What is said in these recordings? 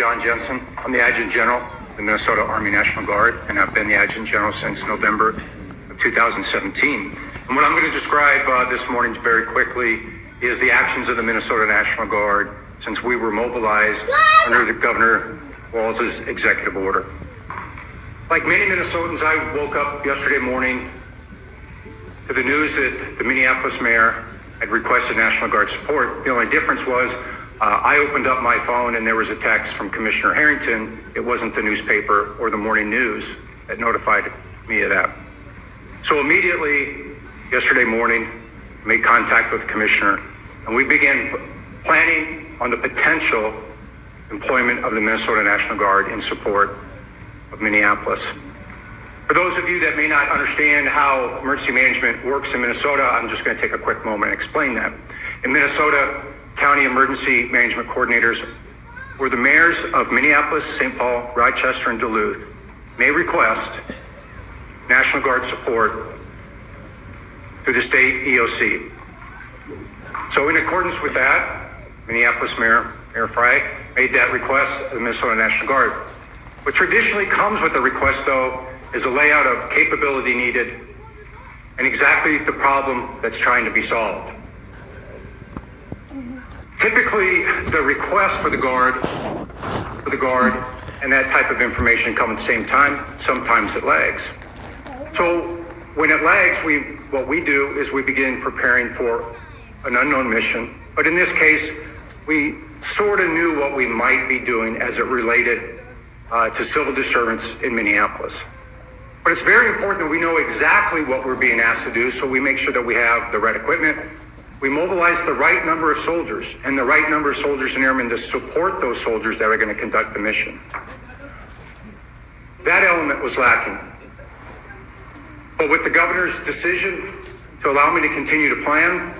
John Jensen. I'm the Adjutant General of the Minnesota Army National Guard, and I've been the Adjutant General since November of 2017. And what I'm going to describe this morning very quickly is the actions of the Minnesota National Guard since we were mobilized under the Governor Walz's executive order. Like many Minnesotans, I woke up yesterday morning to the news that the Minneapolis mayor had requested National Guard support. The only difference was I opened up my phone and there was a text from Commissioner Harrington. It wasn't the newspaper or the morning news that notified me of that. So immediately yesterday morning, I made contact with the commissioner and we began planning on the potential employment of the Minnesota National Guard in support of Minneapolis. For those of you that may not understand how emergency management works in Minnesota, I'm just going to take a quick moment and explain that. In Minnesota, county emergency management coordinators, or the mayors of Minneapolis, St. Paul, Rochester, and Duluth, may request National Guard support through the state EOC. So in accordance with that, Minneapolis Mayor Frey made that request of the Minnesota National Guard. What traditionally comes with a request, though, is a layout of capability needed and exactly the problem that's trying to be solved. Typically, the request for the guard and that type of information come at the same time. Sometimes it lags. So when it lags, what we do is we begin preparing for an unknown mission. But in this case, we sort of knew what we might be doing as it related to civil disturbance in Minneapolis. But it's very important that we know exactly what we're being asked to do, so we make sure that we have the right equipment. We mobilize the right number of soldiers and the right number of soldiers and airmen to support those soldiers that are going to conduct the mission. That element was lacking. But with the governor's decision to allow me to continue to plan,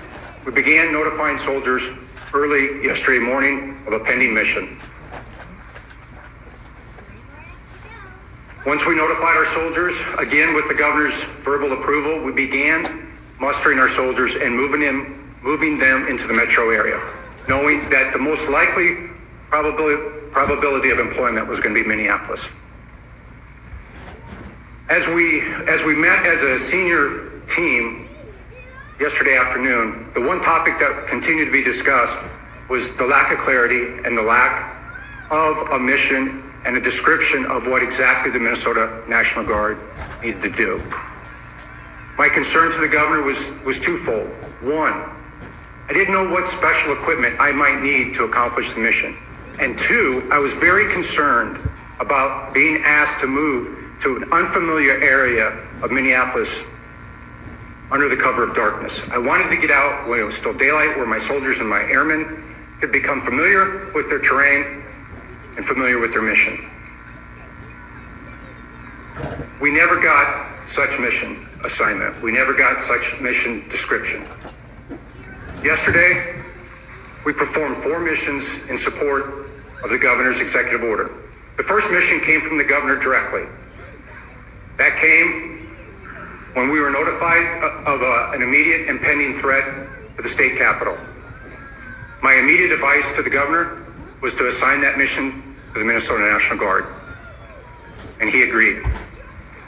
we began notifying soldiers early yesterday morning of a pending mission. Once we notified our soldiers, again with the governor's verbal approval, we began mustering our soldiers and moving them into the metro area, knowing that the most likely probability of employment was going to be Minneapolis. As we met as a senior team yesterday afternoon, the one topic that continued to be discussed was the lack of clarity and the lack of a mission and a description of what exactly the Minnesota National Guard needed to do. My concern to the governor was twofold. One, I didn't know what special equipment I might need to accomplish the mission. And two, I was very concerned about being asked to move to an unfamiliar area of Minneapolis under the cover of darkness. I wanted to get out when it was still daylight, where my soldiers and my airmen could become familiar with their terrain and familiar with their mission. We never got such mission assignment. We never got such mission description. Yesterday, we performed 4 missions in support of the governor's executive order. The first mission came from the governor directly. That came when we were notified of an immediate impending threat to the state capitol. My immediate advice to the governor was to assign that mission to the Minnesota National Guard. And he agreed,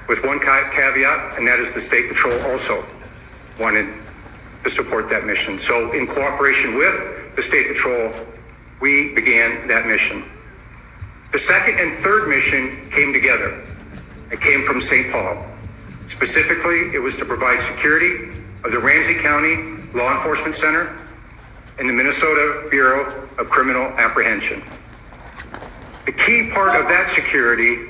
with one caveat, and that is the State Patrol also wanted to support that mission. So in cooperation with the State Patrol, we began that mission. The second and third mission came together. It came from St. Paul. Specifically, it was to provide security of the Ramsey County Law Enforcement Center and the Minnesota Bureau of Criminal Apprehension. The key part of that security